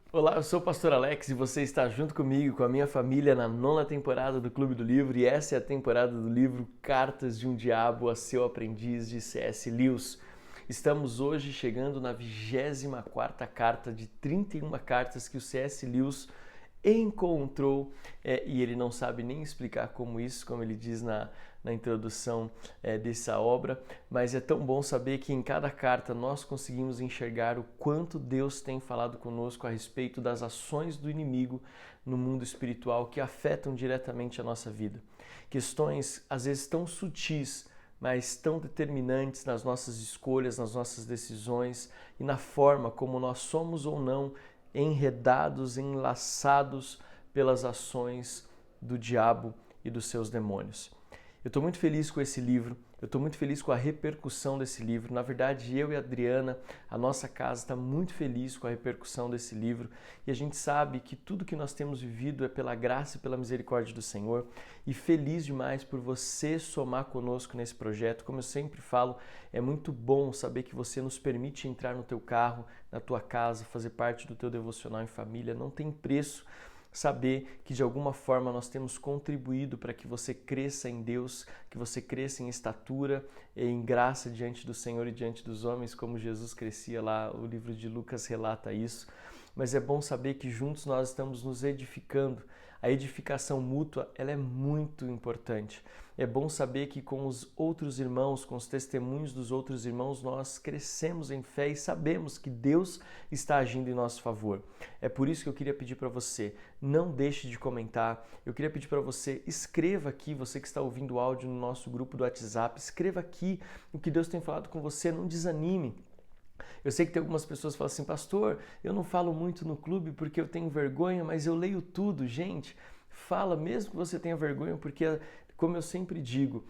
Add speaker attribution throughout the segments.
Speaker 1: Olá, eu sou o Pastor Alex e você está junto comigo, com a minha família, na nona temporada do Clube do Livro, e essa é a temporada do livro Cartas de um Diabo a Seu Aprendiz, de C.S. Lewis. Estamos hoje chegando na 24ª carta de 31 cartas que o C.S. Lewis encontrou, e ele não sabe nem explicar como isso, como ele diz na introdução dessa obra, mas é tão bom saber que em cada carta nós conseguimos enxergar o quanto Deus tem falado conosco a respeito das ações do inimigo no mundo espiritual que afetam diretamente a nossa vida. Questões às vezes tão sutis, mas tão determinantes nas nossas escolhas, nas nossas decisões e na forma como nós somos ou não enredados, enlaçados pelas ações do diabo e dos seus demônios. Eu estou muito feliz com esse livro, eu estou muito feliz com a repercussão desse livro. Na verdade, eu e a Adriana, a nossa casa está muito feliz com a repercussão desse livro e a gente sabe que tudo que nós temos vivido é pela graça e pela misericórdia do Senhor, e feliz demais por você somar conosco nesse projeto. Como eu sempre falo, é muito bom saber que você nos permite entrar no teu carro, na tua casa, fazer parte do teu devocional em família. Não tem preço saber que de alguma forma nós temos contribuído para que você cresça em Deus, que você cresça em estatura e em graça diante do Senhor e diante dos homens, como Jesus crescia lá. O livro de Lucas relata isso. Mas é bom saber que juntos nós estamos nos edificando. A edificação mútua, ela é muito importante. É bom saber que com os outros irmãos, com os testemunhos dos outros irmãos, nós crescemos em fé e sabemos que Deus está agindo em nosso favor. É por isso que eu queria pedir para você, não deixe de comentar. Eu queria pedir para você, escreva aqui, você que está ouvindo o áudio no nosso grupo do WhatsApp, escreva aqui o que Deus tem falado com você, não desanime. Eu sei que tem algumas pessoas que falam assim, pastor, eu não falo muito no clube porque eu tenho vergonha, mas eu leio tudo. Gente, fala mesmo que você tenha vergonha, porque, como eu sempre digo,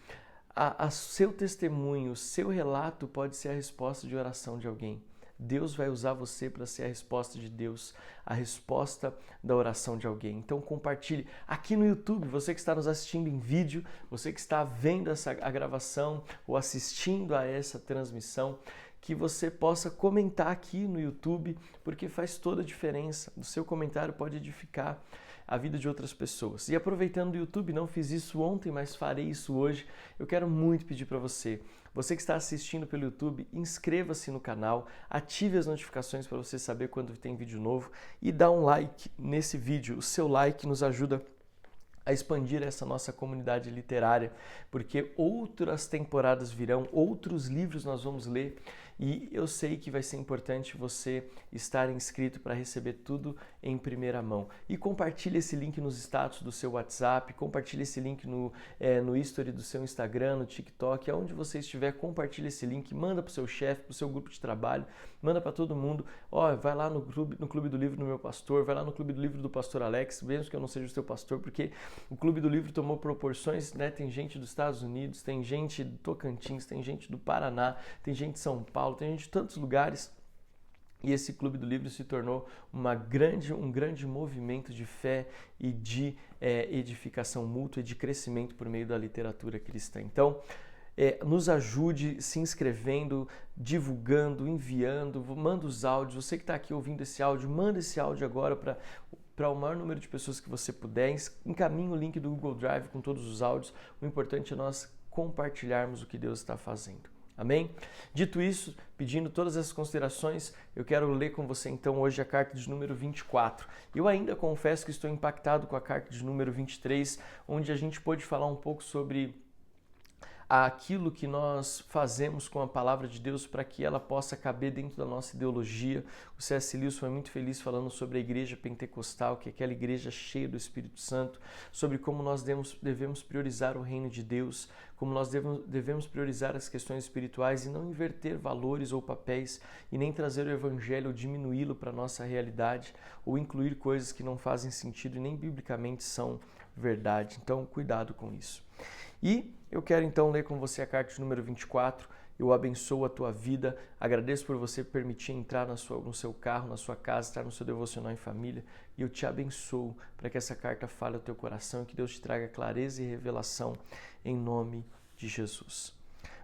Speaker 1: a seu testemunho, o seu relato pode ser a resposta de oração de alguém. Deus vai usar você para ser a resposta de Deus, a resposta da oração de alguém. Então compartilhe aqui no YouTube, você que está nos assistindo em vídeo, você que está vendo a gravação ou assistindo a essa transmissão, que você possa comentar aqui no YouTube, porque faz toda a diferença. O seu comentário pode edificar a vida de outras pessoas. E aproveitando o YouTube, não fiz isso ontem, mas farei isso hoje, eu quero muito pedir para você, você que está assistindo pelo YouTube, inscreva-se no canal, ative as notificações para você saber quando tem vídeo novo e dá um like nesse vídeo. O seu like nos ajuda a expandir essa nossa comunidade literária, porque outras temporadas virão, outros livros nós vamos ler, e eu sei que vai ser importante você estar inscrito para receber tudo em primeira mão. E compartilhe esse link nos status do seu WhatsApp, compartilhe esse link no history do seu Instagram, no TikTok, aonde você estiver, compartilhe esse link, manda para o seu chefe, para o seu grupo de trabalho, manda para todo mundo. Vai lá no Clube do Livro do meu pastor, vai lá no Clube do Livro do Pastor Alex, mesmo que eu não seja o seu pastor, porque o Clube do Livro tomou proporções, né? Tem gente dos Estados Unidos, tem gente do Tocantins, tem gente do Paraná, tem gente de São Paulo, tem gente de tantos lugares. E esse Clube do Livro se tornou um grande movimento de fé e de edificação mútua e de crescimento por meio da literatura cristã. Então, nos ajude se inscrevendo, divulgando, enviando, manda os áudios. Você que está aqui ouvindo esse áudio, manda esse áudio agora para o maior número de pessoas que você puder. Encaminhe o link do Google Drive com todos os áudios. O importante é nós compartilharmos o que Deus está fazendo. Amém? Dito isso, pedindo todas essas considerações, eu quero ler com você então hoje a carta de número 24. Eu ainda confesso que estou impactado com a carta de número 23, onde a gente pôde falar um pouco sobre aquilo que nós fazemos com a palavra de Deus para que ela possa caber dentro da nossa ideologia. O C.S. Lewis foi muito feliz falando sobre a igreja pentecostal, que é aquela igreja cheia do Espírito Santo, sobre como nós devemos priorizar o reino de Deus, como nós devemos priorizar as questões espirituais e não inverter valores ou papéis e nem trazer o evangelho ou diminuí-lo para a nossa realidade ou incluir coisas que não fazem sentido e nem biblicamente são verdade. Então, cuidado com isso. E eu quero então ler com você a carta de número 24. Eu abençoo a tua vida, agradeço por você permitir entrar no seu carro, na sua casa, estar no seu devocional em família, e eu te abençoo para que essa carta fale ao teu coração e que Deus te traga clareza e revelação em nome de Jesus.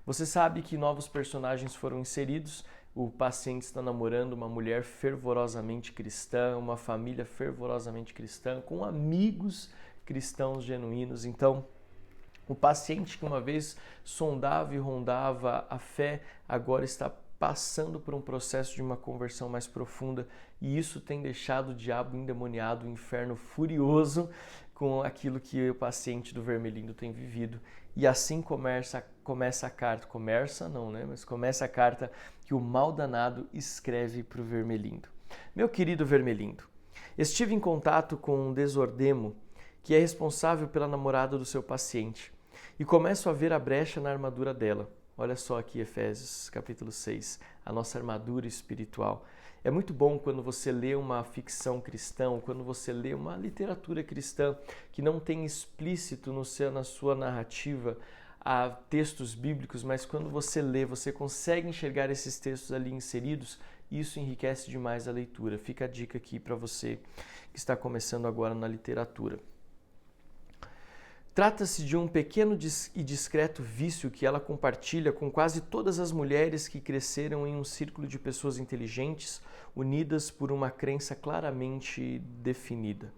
Speaker 1: Você sabe que novos personagens foram inseridos, o paciente está namorando uma mulher fervorosamente cristã, uma família fervorosamente cristã, com amigos cristãos genuínos. Então, o paciente que uma vez sondava e rondava a fé, agora está passando por um processo de uma conversão mais profunda, e isso tem deixado o diabo endemoniado, o inferno furioso com aquilo que o paciente do Vermelindo tem vivido. E assim começa a carta, começa a carta que o mal danado escreve para o Vermelindo. Meu querido Vermelindo, estive em contato com um desordemo que é responsável pela namorada do seu paciente, e começo a ver a brecha na armadura dela. Olha só aqui Efésios capítulo 6, a nossa armadura espiritual. É muito bom quando você lê uma ficção cristã, quando você lê uma literatura cristã que não tem explícito na sua narrativa textos bíblicos, mas quando você lê, você consegue enxergar esses textos ali inseridos, e isso enriquece demais a leitura. Fica a dica aqui para você que está começando agora na literatura. Trata-se de um pequeno e discreto vício que ela compartilha com quase todas as mulheres que cresceram em um círculo de pessoas inteligentes, unidas por uma crença claramente definida.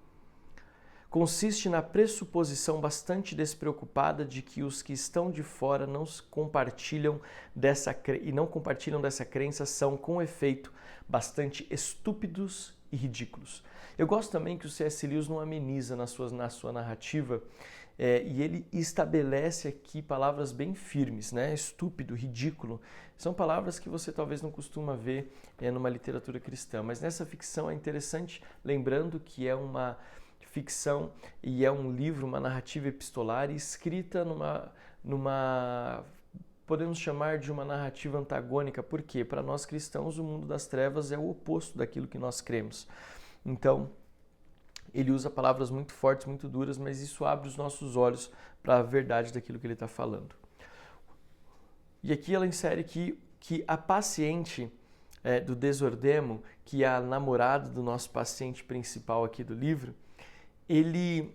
Speaker 1: Consiste na pressuposição bastante despreocupada de que os que estão de fora não compartilham dessa crença são, com efeito, bastante estúpidos e ridículos. Eu gosto também que o C.S. Lewis não ameniza na sua narrativa, e ele estabelece aqui palavras bem firmes, né? Estúpido, ridículo. São palavras que você talvez não costuma ver numa literatura cristã, mas nessa ficção é interessante, lembrando que é uma ficção e é um livro, uma narrativa epistolar escrita podemos chamar de uma narrativa antagônica. Por quê? Para nós cristãos, o mundo das trevas é o oposto daquilo que nós cremos. Então, ele usa palavras muito fortes, muito duras, mas isso abre os nossos olhos para a verdade daquilo que ele está falando. E aqui ela insere que a paciente do desordemo, que é a namorada do nosso paciente principal aqui do livro, ele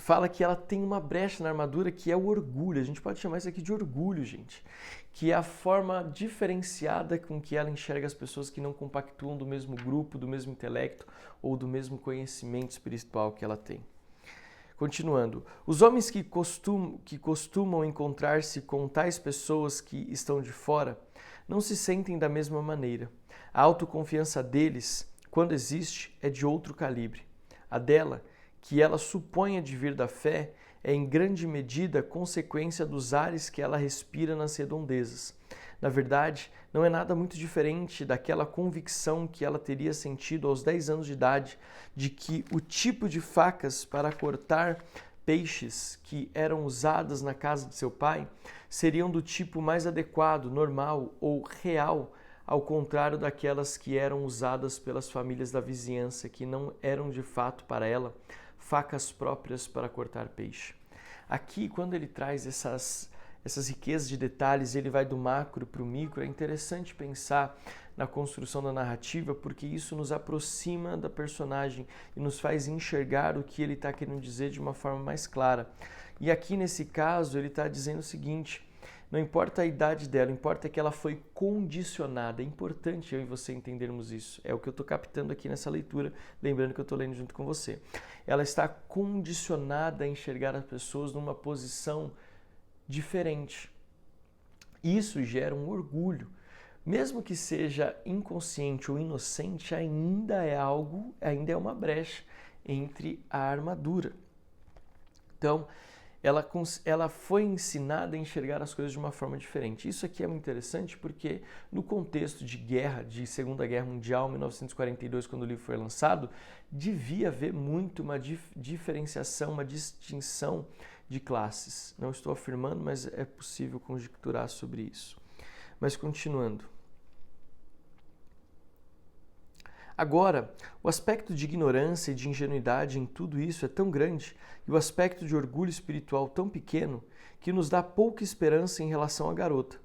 Speaker 1: fala que ela tem uma brecha na armadura que é o orgulho. A gente pode chamar isso aqui de orgulho, gente. Que é a forma diferenciada com que ela enxerga as pessoas que não compactuam do mesmo grupo, do mesmo intelecto ou do mesmo conhecimento espiritual que ela tem. Continuando, os homens que costumam encontrar-se com tais pessoas que estão de fora não se sentem da mesma maneira. A autoconfiança deles, quando existe, é de outro calibre. A dela, que ela suponha de vir da fé, é em grande medida consequência dos ares que ela respira nas redondezas. Na verdade, não é nada muito diferente daquela convicção que ela teria sentido aos 10 anos de idade de que o tipo de facas para cortar peixes que eram usadas na casa de seu pai seriam do tipo mais adequado, normal ou real, ao contrário daquelas que eram usadas pelas famílias da vizinhança, que não eram de fato para ela facas próprias para cortar peixe. Aqui, quando ele traz essas riquezas de detalhes, ele vai do macro para o micro, é interessante pensar na construção da narrativa, porque isso nos aproxima da personagem e nos faz enxergar o que ele está querendo dizer de uma forma mais clara. E aqui, nesse caso, ele está dizendo o seguinte: não importa a idade dela, importa que ela foi condicionada. É importante eu e você entendermos isso. É o que eu estou captando aqui nessa leitura, lembrando que eu estou lendo junto com você. Ela está condicionada a enxergar as pessoas numa posição diferente. Isso gera um orgulho. Mesmo que seja inconsciente ou inocente, ainda é uma brecha entre a armadura. Então, ela foi ensinada a enxergar as coisas de uma forma diferente. Isso aqui é muito interessante porque no contexto de guerra, de Segunda Guerra Mundial, 1942, quando o livro foi lançado, devia haver muito uma diferenciação, uma distinção de classes. Não estou afirmando, mas é possível conjecturar sobre isso. Mas continuando. Agora, o aspecto de ignorância e de ingenuidade em tudo isso é tão grande e o aspecto de orgulho espiritual tão pequeno que nos dá pouca esperança em relação à garota.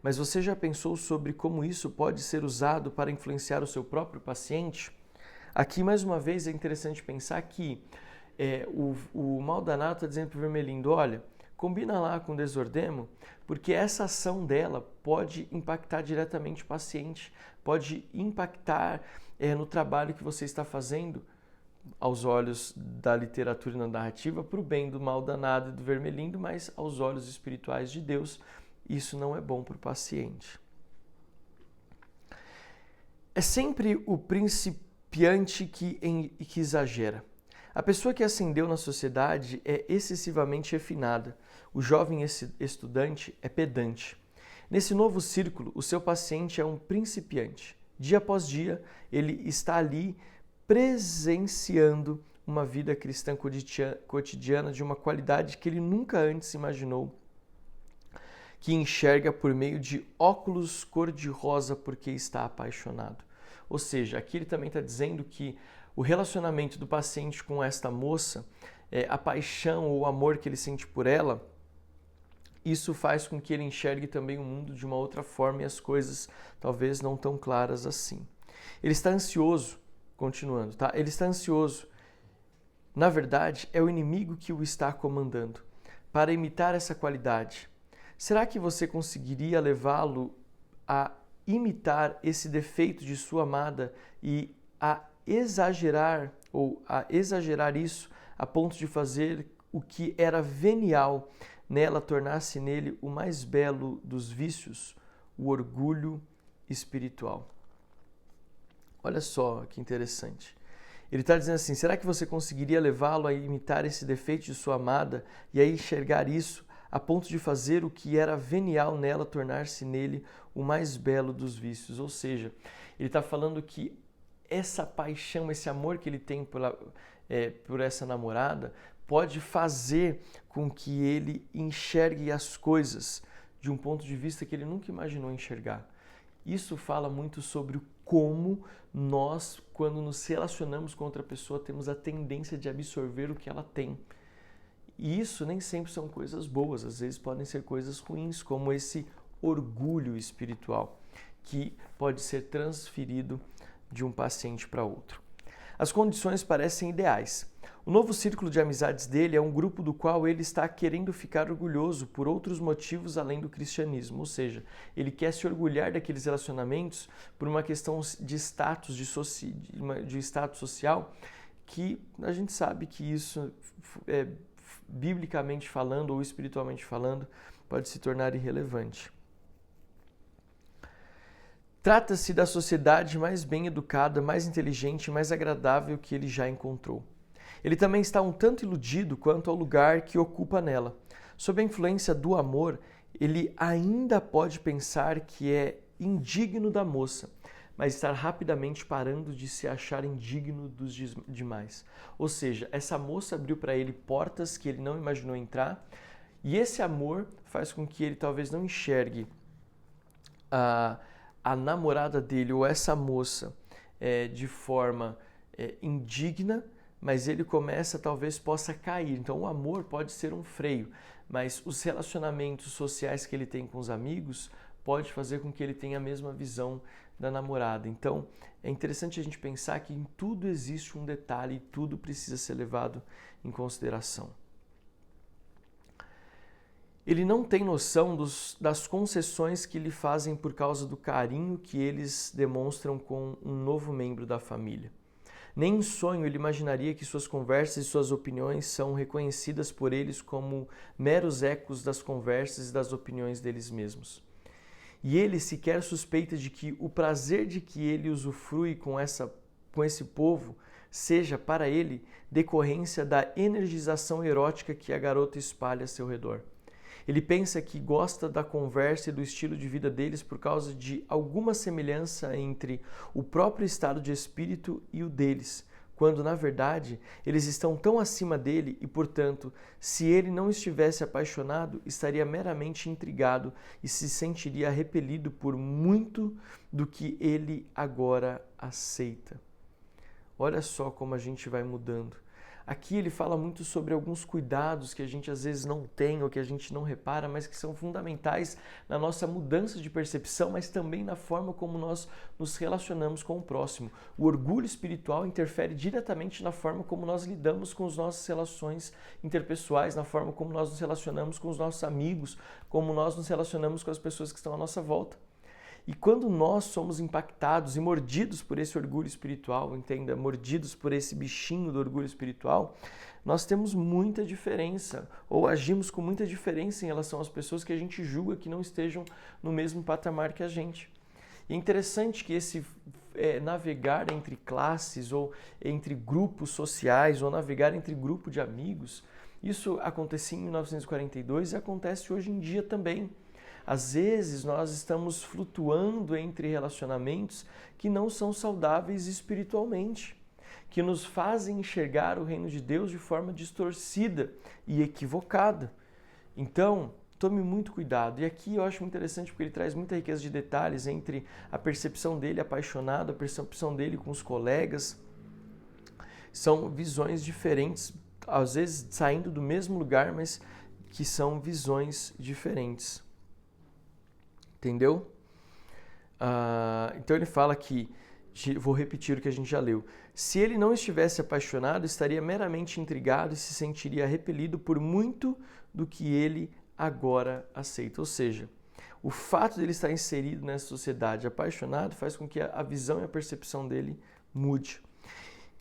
Speaker 1: Mas você já pensou sobre como isso pode ser usado para influenciar o seu próprio paciente? Aqui, mais uma vez, é interessante pensar que o mal danado está dizendo para o Vermelindo: olha, combina lá com o Desordemo, porque essa ação dela pode impactar diretamente o paciente, pode impactar no trabalho que você está fazendo aos olhos da literatura e da narrativa, para o bem do mal danado e do vermelhindo, mas aos olhos espirituais de Deus, isso não é bom para o paciente. É sempre o principiante que exagera. A pessoa que ascendeu na sociedade é excessivamente refinada. O jovem estudante é pedante. Nesse novo círculo, o seu paciente é um principiante. Dia após dia, ele está ali presenciando uma vida cristã cotidiana de uma qualidade que ele nunca antes imaginou, que enxerga por meio de óculos cor-de-rosa porque está apaixonado. Ou seja, aqui ele também está dizendo que o relacionamento do paciente com esta moça, a paixão ou o amor que ele sente por ela, isso faz com que ele enxergue também o mundo de uma outra forma e as coisas talvez não tão claras assim. Ele está ansioso, continuando, tá? Ele está ansioso. Na verdade, é o inimigo que o está comandando. Para imitar essa qualidade, será que você conseguiria levá-lo a imitar esse defeito de sua amada e a exagerar isso a ponto de fazer o que era venial nela tornar-se nele o mais belo dos vícios, o orgulho espiritual? Olha só que interessante. Ele está dizendo assim, será que você conseguiria levá-lo a imitar esse defeito de sua amada e a enxergar isso a ponto de fazer o que era venial nela tornar-se nele o mais belo dos vícios? Ou seja, ele está falando que essa paixão, esse amor que ele tem por essa namorada pode fazer com que ele enxergue as coisas de um ponto de vista que ele nunca imaginou enxergar. Isso fala muito sobre como nós, quando nos relacionamos com outra pessoa, temos a tendência de absorver o que ela tem. E isso nem sempre são coisas boas, às vezes podem ser coisas ruins, como esse orgulho espiritual, que pode ser transferido de um paciente para outro. As condições parecem ideais. O novo círculo de amizades dele é um grupo do qual ele está querendo ficar orgulhoso por outros motivos além do cristianismo, ou seja, ele quer se orgulhar daqueles relacionamentos por uma questão de status, de status social, que a gente sabe que isso, biblicamente falando ou espiritualmente falando, pode se tornar irrelevante. Trata-se da sociedade mais bem educada, mais inteligente e mais agradável que ele já encontrou. Ele também está um tanto iludido quanto ao lugar que ocupa nela. Sob a influência do amor, ele ainda pode pensar que é indigno da moça, mas está rapidamente parando de se achar indigno dos demais. Ou seja, essa moça abriu para ele portas que ele não imaginou entrar, e esse amor faz com que ele talvez não enxergue a namorada dele ou essa moça de forma indigna, mas ele talvez possa cair. Então o amor pode ser um freio, mas os relacionamentos sociais que ele tem com os amigos pode fazer com que ele tenha a mesma visão da namorada. Então é interessante a gente pensar que em tudo existe um detalhe e tudo precisa ser levado em consideração. Ele não tem noção das concessões que lhe fazem por causa do carinho que eles demonstram com um novo membro da família. Nem em sonho ele imaginaria que suas conversas e suas opiniões são reconhecidas por eles como meros ecos das conversas e das opiniões deles mesmos. E ele sequer suspeita de que o prazer de que ele usufrui com esse povo seja para ele decorrência da energização erótica que a garota espalha a seu redor. Ele pensa que gosta da conversa e do estilo de vida deles por causa de alguma semelhança entre o próprio estado de espírito e o deles, quando, na verdade, eles estão tão acima dele e, portanto, se ele não estivesse apaixonado, estaria meramente intrigado e se sentiria repelido por muito do que ele agora aceita. Olha só como a gente vai mudando. Aqui ele fala muito sobre alguns cuidados que a gente às vezes não tem ou que a gente não repara, mas que são fundamentais na nossa mudança de percepção, mas também na forma como nós nos relacionamos com o próximo. O orgulho espiritual interfere diretamente na forma como nós lidamos com as nossas relações interpessoais, na forma como nós nos relacionamos com os nossos amigos, como nós nos relacionamos com as pessoas que estão à nossa volta. E quando nós somos impactados e mordidos por esse orgulho espiritual, entenda, mordidos por esse bichinho do orgulho espiritual, nós temos muita diferença, ou agimos com muita diferença em relação às pessoas que a gente julga que não estejam no mesmo patamar que a gente. E é interessante que esse navegar entre classes, ou entre grupos sociais, ou navegar entre grupo de amigos, isso acontecia em 1942 e acontece hoje em dia também. Às vezes nós estamos flutuando entre relacionamentos que não são saudáveis espiritualmente, que nos fazem enxergar o reino de Deus de forma distorcida e equivocada. Então, tome muito cuidado. E aqui eu acho muito interessante porque ele traz muita riqueza de detalhes entre a percepção dele apaixonado, a percepção dele com os colegas. São visões diferentes, às vezes saindo do mesmo lugar, mas que são visões diferentes. Entendeu? Então ele fala aqui, vou repetir o que a gente já leu. Se ele não estivesse apaixonado, estaria meramente intrigado e se sentiria repelido por muito do que ele agora aceita. Ou seja, o fato de ele estar inserido nessa sociedade apaixonado faz com que a visão e a percepção dele mude.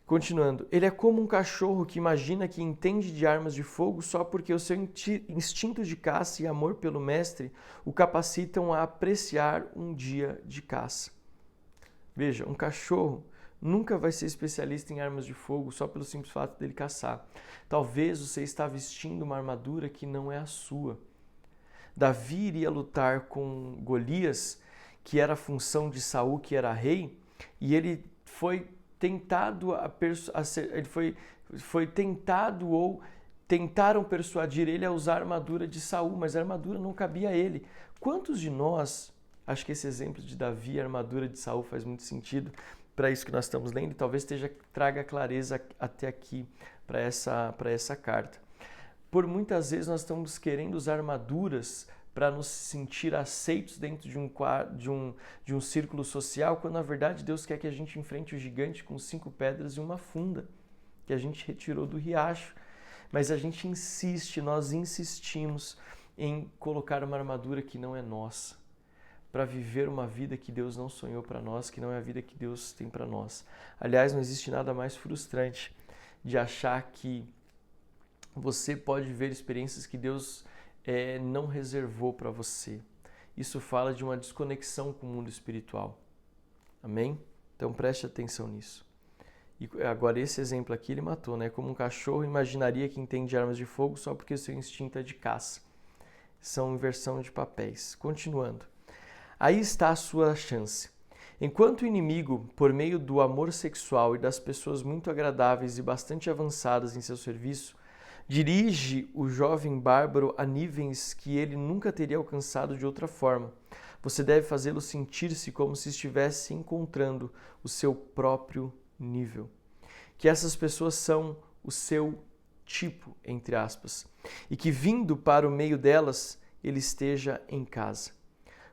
Speaker 1: Continuando, ele é como um cachorro que imagina que entende de armas de fogo só porque o seu instinto de caça e amor pelo mestre o capacitam a apreciar um dia de caça. Veja, um cachorro nunca vai ser especialista em armas de fogo só pelo simples fato dele caçar. Talvez você está vestindo uma armadura que não é a sua. Davi iria lutar com Golias, que era a função de Saul, que era rei, e ele foi tentado ou tentaram persuadir ele a usar a armadura de Saul, mas a armadura não cabia a ele. Quantos de nós, acho que esse exemplo de Davi, a armadura de Saul faz muito sentido para isso que nós estamos lendo, e talvez traga clareza até aqui para essa carta. Por muitas vezes nós estamos querendo usar armaduras para nos sentir aceitos dentro de um círculo social, quando na verdade Deus quer que a gente enfrente o gigante com 5 pedras e uma funda, que a gente retirou do riacho. Mas a gente nós insistimos em colocar uma armadura que não é nossa, para viver uma vida que Deus não sonhou para nós, que não é a vida que Deus tem para nós. Aliás, não existe nada mais frustrante de achar que você pode viver experiências que Deus não reservou para você. Isso fala de uma desconexão com o mundo espiritual. Amém? Então preste atenção nisso. E agora esse exemplo aqui ele matou, né? Como um cachorro imaginaria que entende armas de fogo só porque o seu instinto é de caça. São inversão de papéis. Continuando. Aí está a sua chance. Enquanto o inimigo, por meio do amor sexual e das pessoas muito agradáveis e bastante avançadas em seu serviço, dirige o jovem bárbaro a níveis que ele nunca teria alcançado de outra forma. Você deve fazê-lo sentir-se como se estivesse encontrando o seu próprio nível. Que essas pessoas são o seu tipo, entre aspas, e que vindo para o meio delas, ele esteja em casa.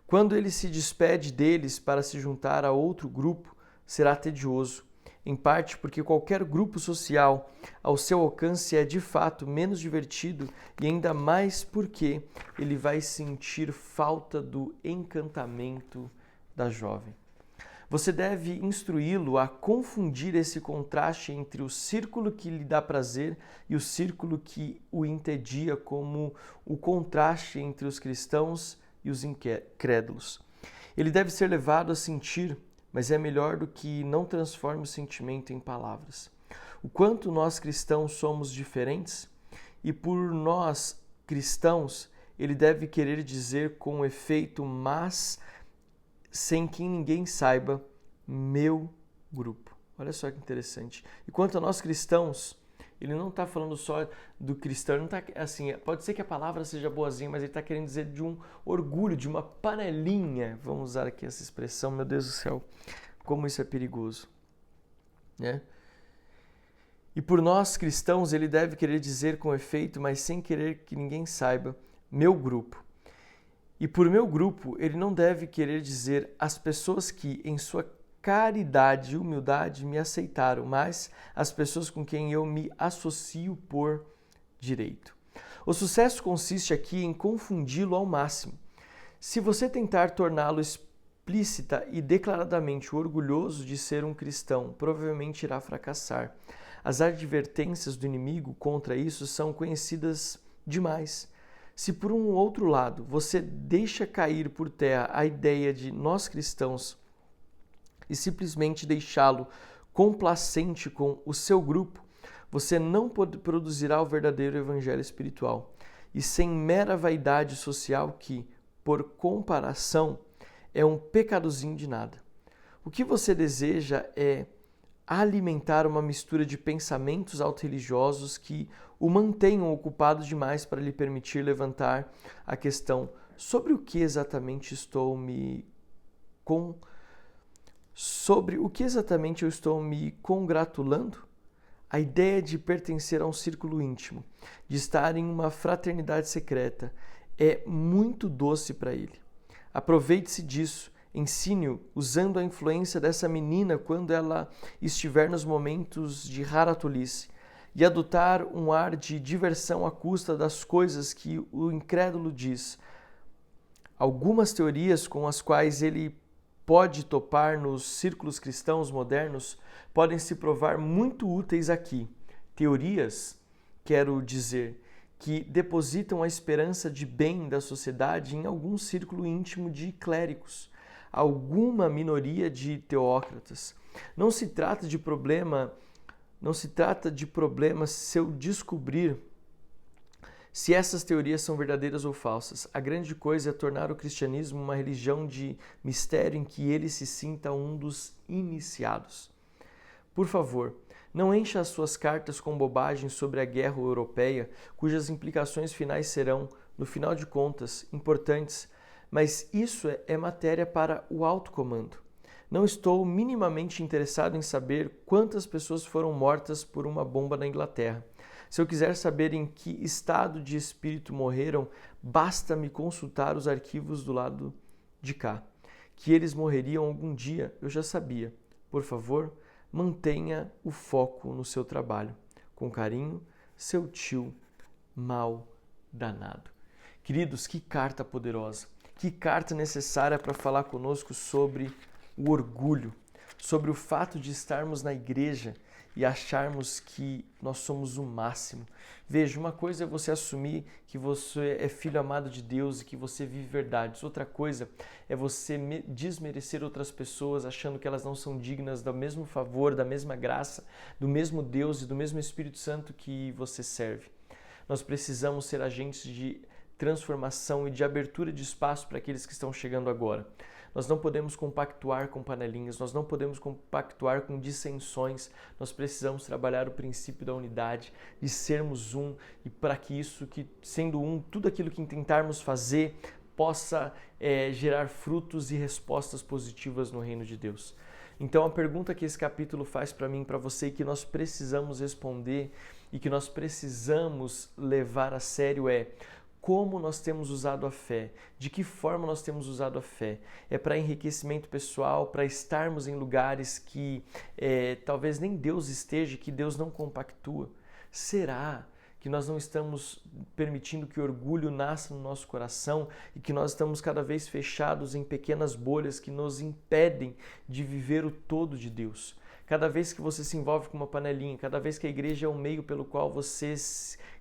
Speaker 1: Quando ele se despede deles para se juntar a outro grupo, será tedioso. Em parte porque qualquer grupo social ao seu alcance é de fato menos divertido e ainda mais porque ele vai sentir falta do encantamento da jovem. Você deve instruí-lo a confundir esse contraste entre o círculo que lhe dá prazer e o círculo que o entedia, como o contraste entre os cristãos e os incrédulos. Ele deve ser levado a sentir, mas é melhor do que não transforme o sentimento em palavras. O quanto nós cristãos somos diferentes, e por nós cristãos, ele deve querer dizer com efeito, mas sem que ninguém saiba, meu grupo. Olha só que interessante. E quanto a nós cristãos, ele não está falando só do cristão, não tá, assim, pode ser que a palavra seja boazinha, mas ele está querendo dizer de um orgulho, de uma panelinha. Vamos usar aqui essa expressão, meu Deus do céu, como isso é perigoso, né? E por nós cristãos, ele deve querer dizer com efeito, mas sem querer que ninguém saiba, meu grupo. E por meu grupo, ele não deve querer dizer as pessoas que, em sua caridade e humildade, me aceitaram, mas as pessoas com quem eu me associo por direito. O sucesso consiste aqui em confundi-lo ao máximo. Se você tentar torná-lo explícita e declaradamente orgulhoso de ser um cristão, provavelmente irá fracassar. As advertências do inimigo contra isso são conhecidas demais. Se por um outro lado você deixa cair por terra a ideia de nós cristãos e simplesmente deixá-lo complacente com o seu grupo, você não produzirá o verdadeiro evangelho espiritual. E sem mera vaidade social que, por comparação, é um pecadozinho de nada. O que você deseja é alimentar uma mistura de pensamentos auto-religiosos que o mantenham ocupado demais para lhe permitir levantar a questão sobre o que exatamente eu estou me congratulando. A ideia de pertencer a um círculo íntimo, de estar em uma fraternidade secreta, é muito doce para ele. Aproveite-se disso, ensine-o usando a influência dessa menina quando ela estiver nos momentos de rara tolice, e adotar um ar de diversão à custa das coisas que o incrédulo diz. Algumas teorias com as quais ele pode topar nos círculos cristãos modernos podem se provar muito úteis aqui. Teorias, quero dizer, que depositam a esperança de bem da sociedade em algum círculo íntimo de clérigos, alguma minoria de teócratas. Não se trata de problema se eu descobrir se essas teorias são verdadeiras ou falsas. A grande coisa é tornar o cristianismo uma religião de mistério em que ele se sinta um dos iniciados. Por favor, não encha as suas cartas com bobagens sobre a guerra europeia, cujas implicações finais serão, no final de contas, importantes, mas isso é matéria para o alto comando. Não estou minimamente interessado em saber quantas pessoas foram mortas por uma bomba na Inglaterra. Se eu quiser saber em que estado de espírito morreram, basta-me consultar os arquivos do lado de cá. Que eles morreriam algum dia, eu já sabia. Por favor, mantenha o foco no seu trabalho. Com carinho, seu tio mal danado. Queridos, que carta poderosa, que carta necessária para falar conosco sobre o orgulho, sobre o fato de estarmos na igreja e acharmos que nós somos o máximo. Veja, uma coisa é você assumir que você é filho amado de Deus e que você vive verdades. Outra coisa é você desmerecer outras pessoas achando que elas não são dignas do mesmo favor, da mesma graça, do mesmo Deus e do mesmo Espírito Santo que você serve. Nós precisamos ser agentes de transformação e de abertura de espaço para aqueles que estão chegando agora. Nós não podemos compactuar com panelinhas, nós não podemos compactuar com dissensões, nós precisamos trabalhar o princípio da unidade, de sermos um, e para que isso, que sendo um, tudo aquilo que tentarmos fazer possa gerar frutos e respostas positivas no reino de Deus. Então a pergunta que esse capítulo faz para mim e para você, e que nós precisamos responder e que nós precisamos levar a sério é: como nós temos usado a fé? De que forma nós temos usado a fé? É para enriquecimento pessoal, para estarmos em lugares que talvez nem Deus esteja, que Deus não compactua? Será que nós não estamos permitindo que o orgulho nasça no nosso coração e que nós estamos cada vez fechados em pequenas bolhas que nos impedem de viver o todo de Deus? Cada vez que você se envolve com uma panelinha, cada vez que a igreja é o meio pelo qual você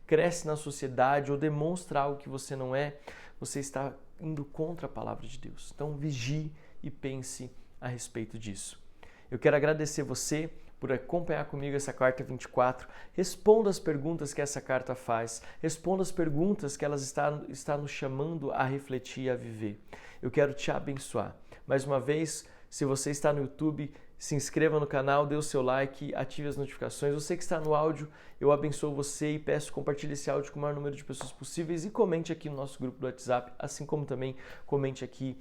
Speaker 1: cresce na sociedade ou demonstra algo que você não é, você está indo contra a palavra de Deus. Então vigie e pense a respeito disso. Eu quero agradecer você por acompanhar comigo essa carta 24. Responda as perguntas que essa carta faz. Responda as perguntas que ela está nos chamando a refletir e a viver. Eu quero te abençoar. Mais uma vez, se você está no YouTube, se inscreva no canal, dê o seu like, ative as notificações. Você que está no áudio, eu abençoo você e peço compartilhe esse áudio com o maior número de pessoas possíveis e comente aqui no nosso grupo do WhatsApp, assim como também comente aqui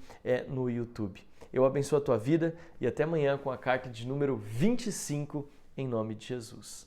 Speaker 1: no YouTube. Eu abençoo a tua vida e até amanhã com a carta de número 25, em nome de Jesus.